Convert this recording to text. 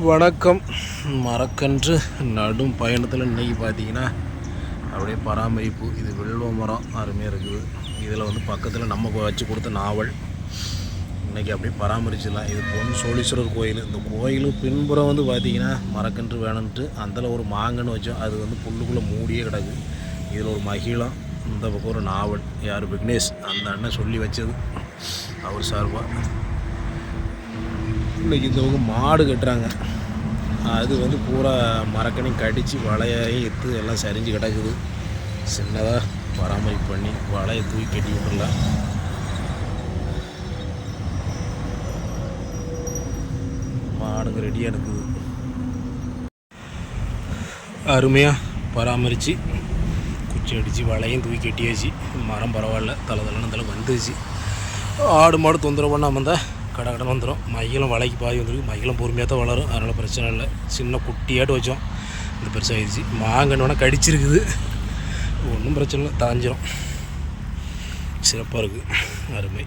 வணக்கம். மரக்கன்று நடும் பயணத்தில் இன்றைக்கி பார்த்தீங்கன்னா அப்படியே பராமரிப்பு. இது வில்வ மரம் அருமையாக இருக்குது. இதில் வந்து பக்கத்தில் நம்ம வச்சு கொடுத்த நாவல் இன்றைக்கி அப்படியே பராமரிச்சிடலாம். இது பொன் சோழீஸ்வரர் கோயில். இந்த கோயில் பின்புறம் வந்து பார்த்திங்கன்னா மரக்கன்று வேணுன்ட்டு அதில் ஒரு மாங்கன்று வச்சோம். அது வந்து புல்லுக்குள்ளே மூடியே கிடக்கு. இதில் ஒரு மகிழம், இந்த பக்கம் ஒரு நாவல். யார் விக்னேஷ் அந்த அண்ணன் சொல்லி வச்சது அவர் சார்பாக. இன்றைக்கி இந்த பக்கம் மாடு கட்டுறாங்க. அது வந்து பூரா மரக்கனையும் கடித்து வலையாகி எடுத்து எல்லாம் சரிஞ்சு கிடக்குது. சின்னதாக பராமரிப்பு பண்ணி வலையை தூக்கி கட்டி விட்டுடலாம். மாடுங்க ரெடியாக இருக்குது. அருமையாக பராமரித்து குச்சி அடித்து வலையும் தூக்கி கட்டியாச்சு. மரம் பரவாயில்ல, தலைன்னு தலை வந்துச்சு. ஆடு மாடு தொந்தரவு பண்ணாமல் இருந்தால் கடன் வந்துடும். மயிலும் வலைக்கு பாதி வந்துருக்கு. மயிலும் பொறுமையாக தான் வளரும், அதனால் பிரச்சனை இல்லை. சின்ன குட்டியாட்டு வச்சோம், இந்த பெருசாகிடுச்சு. மாங்கன்று வேணால் கடிச்சிருக்குது, ஒன்றும் பிரச்சனை இல்லை, தாஞ்சிரும். சிறப்பாக இருக்குது, அருமை.